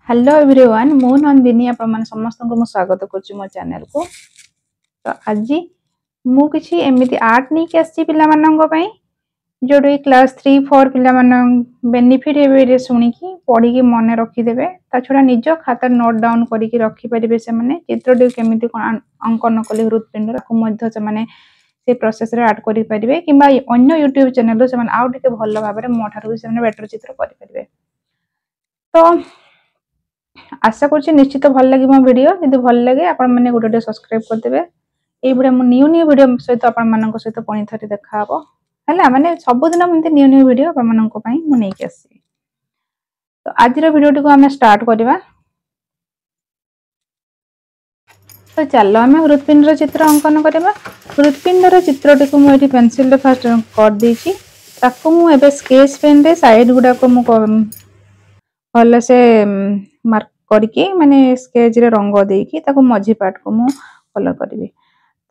Hello everyone मु नंदिनी आपण समस्त को स्वागत करुच्ची मो चैनल को। तो आज मु किछि एमिति आर्ट नहीं कि आसी पिला मानंग पई जोडी क्लास 3 4 पिला मानंग बेनिफिट एबे सुनी की पढ़ी की मन रखी देबे ता छोडा निज खाता नोट डाउन करी की रखी परिबे से माने चित्रटी केमिति कोन अंकन कले हृदपिंड को मध्य से माने से प्रोसेस रे ऐड करि परिबे किबा अन्य यूट्यूब चैनल से माने आउ टिके भलो भाबरे मोठारु से माने बेटर चित्र करि परिबे। तो आशा करुच्ची निश्चित भल लगे मो वीडियो यदि भल लगे आपण मैंने गोटे सब्सक्राइब करदेवे। ये भिडियो न्यू न्यू वीडियो सहित आपण मानक सहित पुणी थरी देखा हबो हैला माने सबुदिन एमती न्यू न्यू वीडियो आपण मानक पई मु नै के आसी। तो आज रो वीडियो को हमें स्टार्ट करबा। तो चलो हमें हृदपिंड चित्र अंकन करबा। हृदपिंड चित्रटी को मु पेंसिल रे फर्स्ट कर देछि ताको मु एबे स्केच पेन रे साइड गुडा को मु भल से मार्क करके माने स्केच रे रंग देकी ताको मझी पार्ट को मु कलर करबी।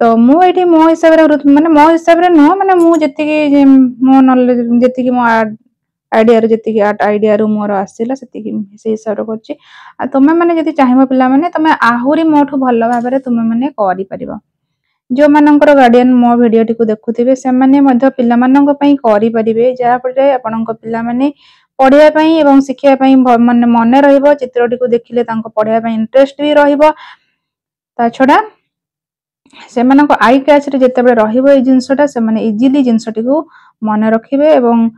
तो मु एठी मो हिसाब रे माने मो हिसाब रे न माने मु जति की मो नॉलेज जति की मो आइडिया रे जति की आर्ट आइडिया रो मोर आसीला सेति की से हिसाब रे करछि। आ तमे माने जति चाहिबो पिला माने तमे आहुरी मोठो भलो भाबे रे तमे माने करि परिबो। जो मानकर गार्डियन मो वीडियो टी को देखुथिबे से माने मध्य पिला मानक पई करि परिबे जा पर आपनक पिला माने पढ़िया पई एवं शिखिया पई माने मने रहइबो चित्रटी को देखिले तांको पढ़िया पई इंटरेस्ट भी रहइबो। ता छोडा से मानक आई कैच रे जते बेले रहइबो ए जिंसटा से माने इजीली जिंसटी को मने रखिबे एवं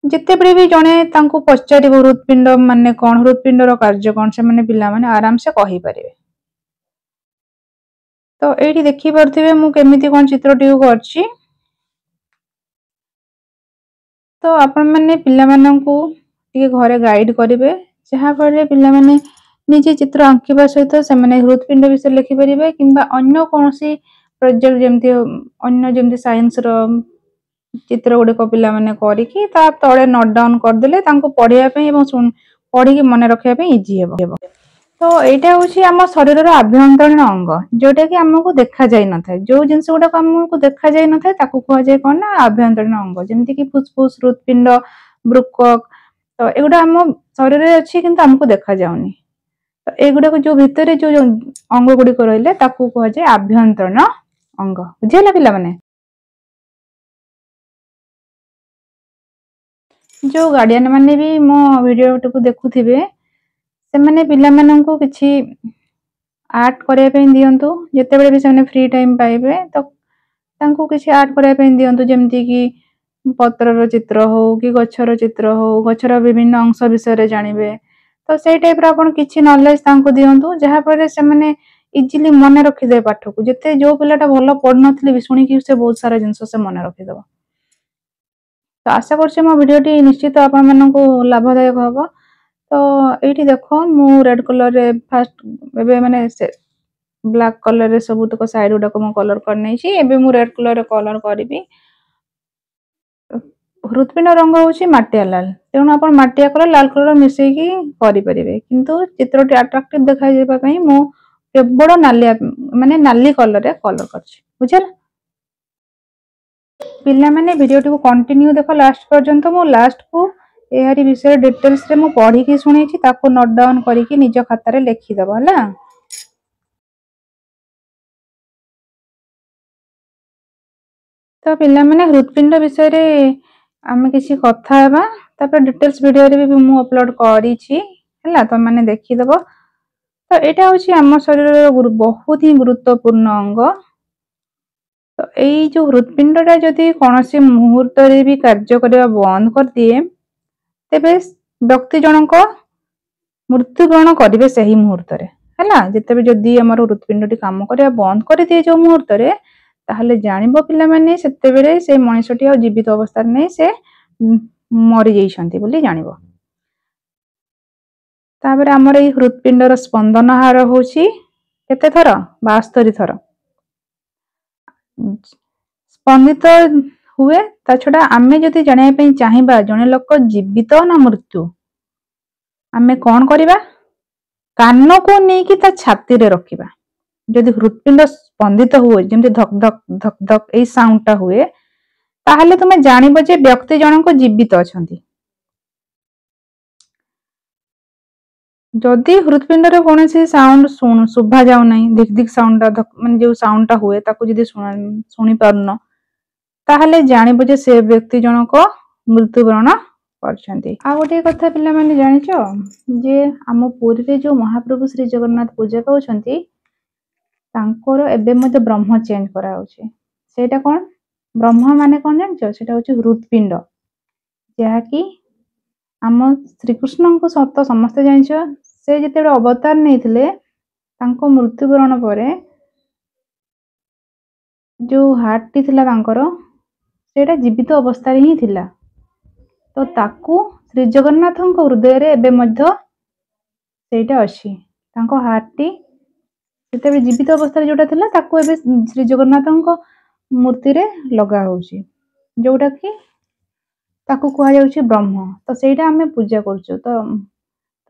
जते बेले भी जणे तांको पचारिबो हृदपिंड माने कोन हृदपिंड रो कार्य कोन से माने पिला माने आराम से कहि परिबे। तो एठी देखि परथिबे मु केमिति कोन चित्रटी को करछि। तो आपण माने पिला माननकु टिके घरे गाइड करिवे जहा फले पिला माने निजे चित्र आंकिबा सहित से माने हृदपिंड विषय लिखि परिबे किबा अन्य कोनोसी प्रोजेक्ट जेमति अन्य जेमति साइंस रो चित्र गुडे को पिला माने करी की ता तळे नोट डाउन कर देले तांको पढिया पे एवं पढी के मन रखिया पे इजी हेबो। तो एटा होछि हम शरीर रो आभ्यंतरीण अंग जोटा कि हमको देखा जाय न थाए जो जिंस गुडा हमको देखा जाय न थाए ताकू कहै जाय कोन ना आभ्यंतरीण अंग जेमति कि फुसफुस हृदपिंड ब्रुकक। तो एगुडा हम शरीर रे अछि किंतु हमको देखा जाउनी। तो एगुडा को जो भितरे जो अंग गुडी को रहले ताकू कहै जाय आभ्यंतरीण अंग। बुझिला पिला माने जो गार्डियन माने भी मो वीडियो को देखुथिबे से माने पिला माननकु किछि आर्ट करे पे दियंतु जते बेले भी से फ्री टाइम पाइबे तो तांको किछि आर्ट करे पे दियंतु जेमति कि पत्र रो चित्र हो कि गछर चित्र हो गछर विभिन्न अंश विषय रे जानिबे। तो सेई टाइप रो आपण किछि नॉलेज तांको दियंतु जहा पर से माने इजीली मन रखि दे पाठ को जते जो पिलाटा भलो पढ नथले भी सुनी कि से बहुत सारा जिंस से मन रखि देबो। तो आशा करछि मो वीडियो टी निश्चित आपण माननकु लाभदायक होबो। तो एठी देखो मु रेड कलर रे फर्स्ट एबे माने से ब्लैक कलर रे सब तक साइड उडा को मो कलर कर नै छी एबे मु रेड कलर रे कलर करबी। हृदपिंड रंग होछि माटिया लाल तेणु आपण माटिया कलर लाल कलर मिसई की करि परिबे किंतु चित्रटी अट्रैक्टिव देखाइ जेबा पई मु केवल नालिया माने नाली कलर रे कलर करछि। बुझल पिल्ला माने वीडियो टी को कंटिन्यू देखो लास्ट पर्यंत मु लास्ट को एहारी विषय डिटेल्स रे मु पढी की सुनै छी ताको नोट डाउन करी की निज खाता रे लिखि दबो हला। तो पिल्ला माने हृदपिंड विषय रे आमे किसी कथा हेबा तापर डिटेल्स वीडियो रे भी मु अपलोड करी छी हला तो माने देखि दबो। तो एटा होछि हम शरीर रो बहुत ही गुरुत्वपूर्ण अंग। तो एई जो हृदपिंडटा जदि कोनोसी मुहूर्त रे भी कार्य करबा बंद कर दिए तेबे व्यक्ति जनक मृत्युवरण करिवे सही मुहूर्त रे हैला जेतेबे जदि हमर हृदपिंडटी काम करबा बंद कर दिए जो मुहूर्त रे ताहले जानिबो पिला माने सेते बेले से मनुष्यटी आ जीवित अवस्था नै से मरि जाइछंती बोली जानिबो। तापर हमर ए हृदपिंड रो स्पंदन हार होछि केते थर 72 थर स्पंदित हुए। ता छडा आमे जदि जानिया पई चाहिबा जने लोक जीवित ना मृत्यु आमे कोन करिबा कान को नै कि ता छाती रे रखिबा। जदि हृदपिंड स्पंदित हुए जेमति धक धक धक धक ए साउंडटा हुए ताहले तुमे जानिबो जे व्यक्ति जनक जीवित अछंती। जदि हृत्पिंड कौन साउंड शुभा जाऊना दिक दिक साउंड मान जो साउंड हुए शुणी पारुन ताहले जानब जे से व्यक्ति जनक मृत्युवरण कर गोटे कथा पिला माने जानिच जे आम पुरी रे जो महाप्रभु श्री जगन्नाथ पूजा पाउछंती तांकर एबे मते ब्रह्म चेंज करा होचे सेटा कोन ब्रह्म माने कोन जानछ सेटा होचे हृत्पिंड जहा कि आम श्रीकृष्ण को सत समस्ते जानछ से जते अवतार नहीं थिले तांको मृत्युवरण पर जो हार्ट टी थिला तांकर सेटा जीवित अवस्था रे ही थिला तो ताकू श्री जगन्नाथ हृदय रे एबे मध्य सेटा अछि तांको हार्ट टी सेते जीवित अवस्था रे जोटा थिला ताकू एबे श्री जगन्नाथ मूर्ति रे लगा होउची जोटा कि ताकू कुहा जाउची ब्रह्म तो सेटा हमें पूजा करछु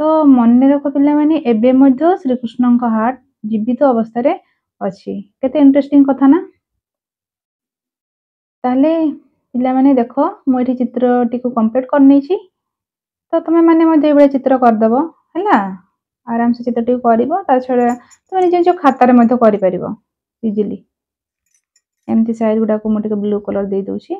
तो मन रख पिला माने एबे मध्य श्री कृष्ण का हार्ट जीवित अवस्था रे अछि केते इंटरेस्टिंग कथा ना ताले पिला माने देखो मो एठी चित्र टिको कंप्लीट करनी छी तो तमे माने मध्य एबे चित्र कर दबो हैला आराम से चित्र टिको करबो ता छडा तमे निजे जो खाता रे मध्य करि परिबो इजीली एमती साइड गुडा को मोटे ब्लू कलर दे दोची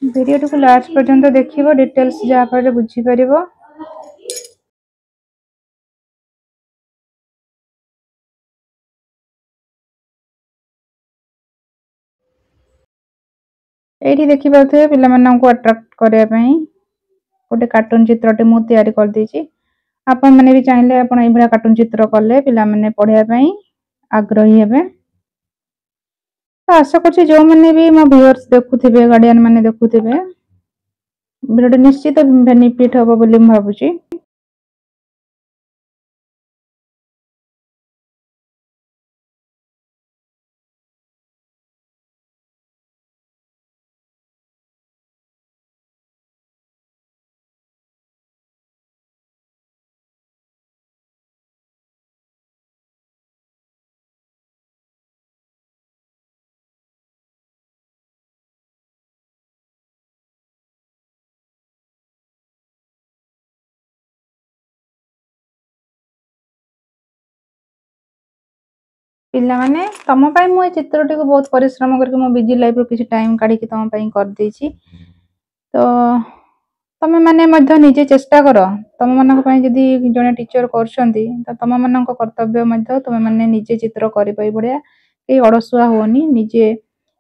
वीडियो को लास्ट पर्यंत देखिबो डिटेल्स जा पर बुझी परिबो एठी देखि पाथे पिला मानन को अट्रैक्ट करया पई गोटे कार्टून चित्रटे मु तैयारी कर देछि आपन माने भी चाहिले आपन ए भरा कार्टून चित्र करले पिला माने पढिया पई आग्रही हेबे तो आशा करछि जो माने भी मो व्यूअर्स देखुथिबे गार्डियन माने देखुथिबे वीडियो निश्चित बेनिफिट हबो बोली म भाबुछि पिला माने तम पई मु ए चित्रटी को बहुत परिश्रम करके मो बिजी लाइफ रो किछि टाइम काढी कि तम पई कर देछि तो तमे माने मध्य निजे चेष्टा करो तम मानक पई जदी जने टीचर करछंती त तम मानक कर्तव्य मध्य तमे माने निजे चित्र करि पई बढिया ए अडसुआ होनी निजे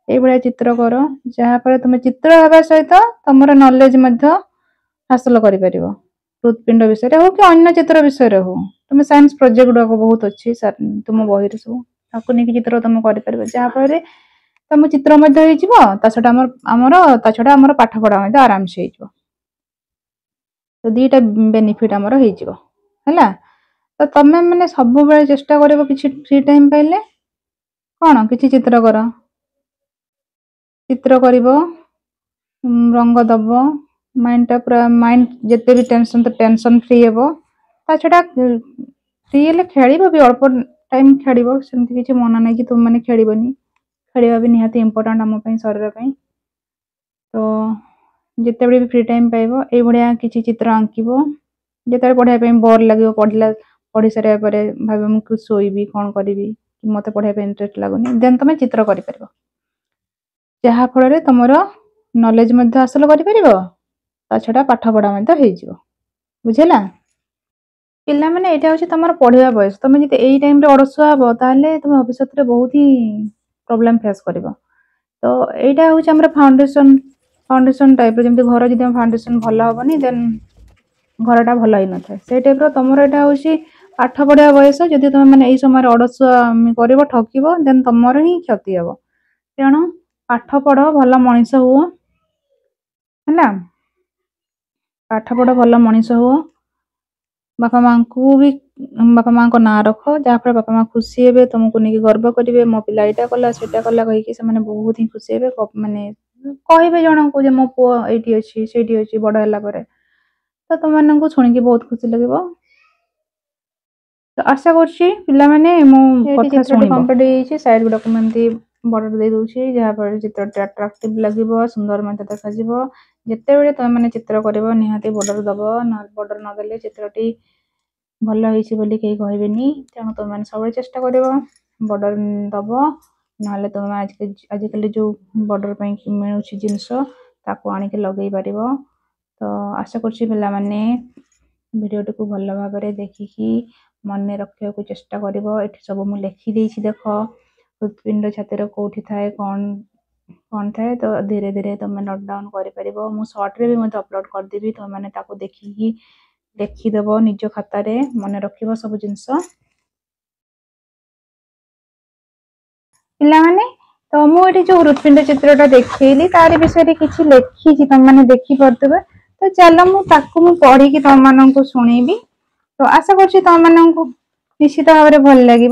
ए बढिया चित्र करो जहा पर तुमे चित्र हबा सहित तमरो नॉलेज मध्य हासिल करि परिबो हृत्पिंड विषय रे हो कि अन्य चित्र विषय रे हो तुमे साइंस प्रोजेक्ट गुडा को बहुत अच्छी तुम बही रे सब ताकू नहीं चित्र तुम कर परिबो जहा पर तुम चित्र मध्य हे जिवो ता छटा हमर पाठ पढा मध्य आराम से हे जिवो तो दीटा बेनिफिट हमर हे जिवो हैला तो तमे माने सब बेले चेष्टा करबो किछि फ्री टाइम पाइले कोन किछि चित्र करो चित्र करिवो रंग दबो माइंड टा पूरा माइंड जते भी टेंशन तो टेंशन फ्री हेबो ता छटा फ्री ले खेलिबो भी अल्प टाइम खेलिबो सेमति किछि मन नै कि तुम माने खेलिबोनी खेलिबा भी निहाती इंपोर्टेंट हम पई शरीर पई तो जते भी फ्री टाइम पाइबो ए बढिया किछि चित्र आंकिबो जते पढिया पई बोर लागिबो पढी सारे परे भाबे मु कि सोईबी कोन करबी कि मते पढिया पई इंटरेस्ट लागोनी देन तमे चित्र करि परिबो जहा फल रे तमरो नॉलेज मध्य हासिल करि परिबो ता छडा पाठ पढा मध्य हे जिवो बुझेला पिला माने एटा होछि तमर पढिया बयस तमे जते एई टाइम रे अडसुआ हबो ताले तमे भविष्यत रे बहुत ही प्रॉब्लम फेस करिवो तो एटा होछि हमर फाउंडेशन टाइप रे जेमते घर जदि फाउंडेशन भलो हबनी देन घरटा भलो ही न थाए से टाइप रो तमर एटा होछि पाठ पढिया बयस जदि तमे माने एई समय रे अडसुआ करिवो ठकिवो देन तमर ही क्षति हबो तेणु पाठ पढो भलो मनिष हो हैला पाठ पढो भलो मनिष हो बापा मां को भी बापा मां को ना रखो जहा पर बापा मां खुशी हेबे तुमको नेकी गर्व करिवे मो पिला एटा कला सेटा कला कहि कि से माने बहुत ही खुशी हेबे माने कहिबे जण को जे मो पो एटी अछि सेटी अछि बड हला परे तो तुम मानन को सुनि कि बहुत खुशी लागबो तो आशा करछि पिला माने मो कथा सुनि कंप्लीट हेछि साइड डॉक्यूमेंट बॉर्डर दे दोछि जहा पर चित्र अट्रैक्टिव लागबो सुंदर मते देखा जिवो जिते बड़े तुम मैंने चित्र कर निहाती बॉर्डर दब बॉर्डर नदेले चित्रटी भल होली कहीं कहबेनि तेणु तुम मैंने सब चेष्टा कर बॉर्डर दब ना तुम आजिकल जो बॉर्डर मिलूँ जिनस ताकू आणिक लगे पार। तो आशा करुँच पे भिडियो को भल भाव देखिकी मन रखा चेष्टा कर सब मुझे लिखिदे देख हृत्पिंड छाती कौटी थाए कौन थाए तो धीरे धीरे तुम नोट डाउन कर मु शॉर्ट रे भी मत अपलोड करदेवी तुम मैंने देखिकी लिखिदेव निज खातार मन रख सब जिनस पिलाने। तो मुझे जो हृत्पिंड चित्रटा देखली तार विषय किसी लिखी तुम मैंने देखिपे तो चलो मुझे पढ़ी तुम मान शुणेबी। तो आशा कर निश्चित भाव में भल लगे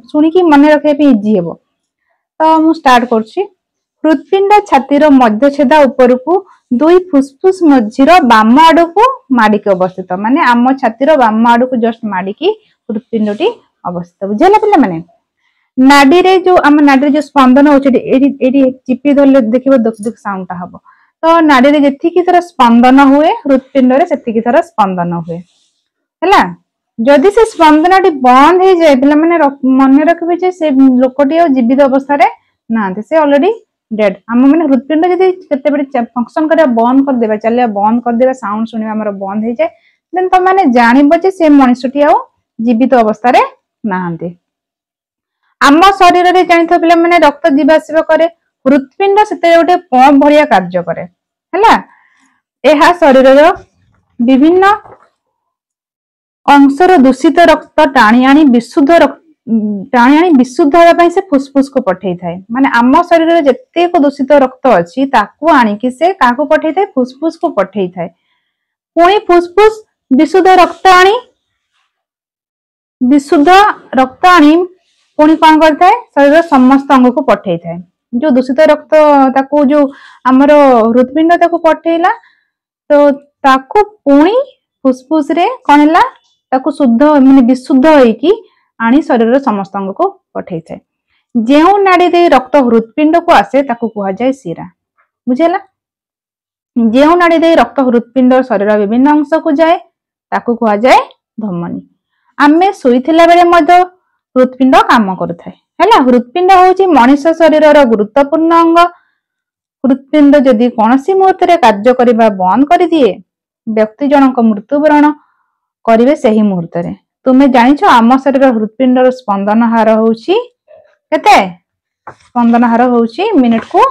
शुणिकी मन रखा इजी हे। तो मु स्टार्ट कर हृत्पिंड छातीर मध्यछेदा उपरकू दुई फुसफुस मझीर बाम आड़ को माड़िक अवस्थित माने आम छातीर बाम आड़ को जस्ट माड़िकी हृत्पिंडटी अवस्थित बुझेगा पिला माने नाड़ी रे जो आम नाड़ी जो स्पंदन होती चिपी धरले देखिए दुख दुख साउंड हम। तो नाड़ी रे जेतिकी थर स्पंदन हुए हृत्पिंड रे सेतिकी थर स्पंदन हुए है। जदि से स्पंदन बंद हो जाए पे मैंने मन रखिए से लोकटी जीवित अवस्था ना से ऑलरेडी डेड आम मैंने हृत्पिंड जब फंक्शन करवा बंद करदे चलिए बंद करदे साउंड शुणा आम बंद हो जाए देन तुम मैंने जानव से मनुष्यटी जीवित अवस्था नहांती। आम शरीर में जानी पे मैंने रक्त जीवास करे हृत्पिंड से गोटे पंप भाया कार्य करे है। शरीर विभिन्न अंशर दूषित रक्त टाणी आनी विशुद्ध विशुद्ध होगा से फुसफुस को पठे थाए माने आम शरीर में जितेक दूषित रक्त अच्छी ताकू आणिकी से क्या पठे थाए फुसफुस को पठे थाए पुणी फुसफुस विशुद्ध रक्त आनी पुणी कौन करता है शरीर समस्त अंग को पठे थाए जो दूषित रक्त ताकू जो आमर हृत्पिंड ताकू पठेला तो ताकू पुणी फुसफुस रे कौन है ताकू शुद्ध माने विशुद्ध होइकी आनी शरीर समस्त अंग को पठे थाए जो नाड़ी दे रक्त हृत्पिंड को आसे ताकू कहा जाए शिरा बुझेला। जो नाड़ी दे रक्त हृत्पिंड शरीर विभिन्न अंश को जाए ताकू कहा जाए धमनी। आमे सोईथिला बेले मध्य हृत्पिंड काम करुथाए है। हृत्पिंड होची मनुष्य शरीर गुरुत्वपूर्ण अंग। हृत्पिंड जदि कौन सी मुहूर्त कार्य करने बंद कर दिए व्यक्ति जनक मृत्युवरण करेंगे से ही मुहूर्त रे। तुम्हें जानिछ आम शरीर हृत्पिंड स्पंदन हार होची केते स्पंदन हार होची मिनिट को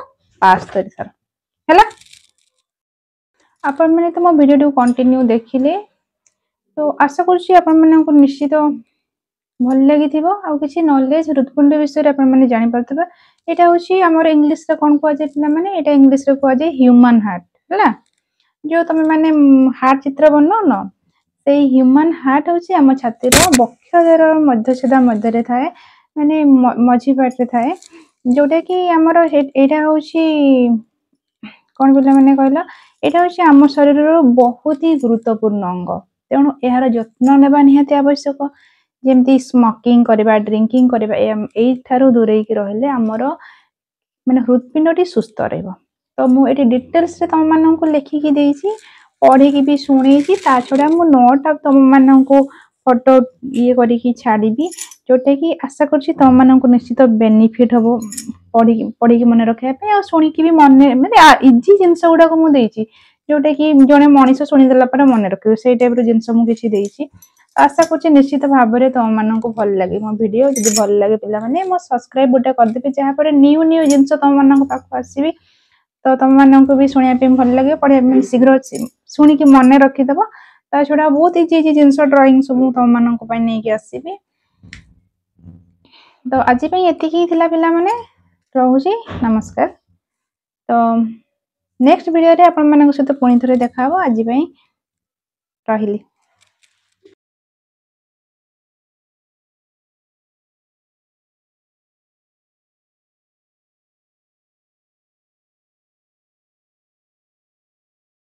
75 थर हैला। आपण माने तो मो वीडियो कंटिन्यू देखिले तो आशा करूची आपण माने को निश्चित भल लगी आ किसी नॉलेज हृत्पिंड विषय आपण माने जानि परतबा। एटा होची हमर इंग्लिश रे कोन को जाय पिला माने एटा इंग्लिश रे को जाय ह्यूमन हार्ट हैला। जो तुम माने हार्ट चित्र बनाओ न से ह्यूमन हार्ट होची आम छातीर बक्षधर मध्यछेदा मध्य थाए माने मझी पार्ट रे थाए जोटा कि आमर एटा होची कौन पिला माने कहला एटा होची आम शरीर बहुत ही गुरुत्वपूर्ण अंग तेणु यार जत्न नेबा निहाती आवश्यक। जेमती स्मोकिंग करबा ड्रिंकिंग करबा एई थारु दूरे की रहले आमर माने हृत्पिंडटी सुस्थ रहबो। तो मु एटी डिटेल्स रे तुम मानन को लेखिकी देइछि पढ़ी की भी शुणेछि ता छडा मु नोट तुम मानन को फोटो ये करिकी छाड़ीबी जोटे कि आशा करछि तुम मानन को निश्चित बेनिफिट हबो पढ़ी की मन रखिया पे आ शुणी की भी मन माने इजी जिंस गुडा को मु देइछि जोटे कि जने मनीष शुणी देला पर मन रखियो से टाइप रो जिंस मु किछि देइछि। आशा करछि निश्चित भाव में तुम मानन को भल लागे मो वीडियो जदि भल लागे पिला माने मो सब्सक्राइब बटा कर देबे जहा पर न्यू जिंस तुम मानन को पाख आसीबी तो तुम मानन को भी शुणिया पे भल लागे पढ़िया में शीघ्र शुणी की मन रखी देबो। ता छडा बहुत इजी जिंस ड्राइंग सब तुम मानन को पय नै के आसीबी। तो आज पे एतिकी थिला पिला माने रहूची नमस्कार। तो नेक्स्ट वीडियो रे आपण मानन को सहित पुणी थरे देखाबो आज पे रहिली।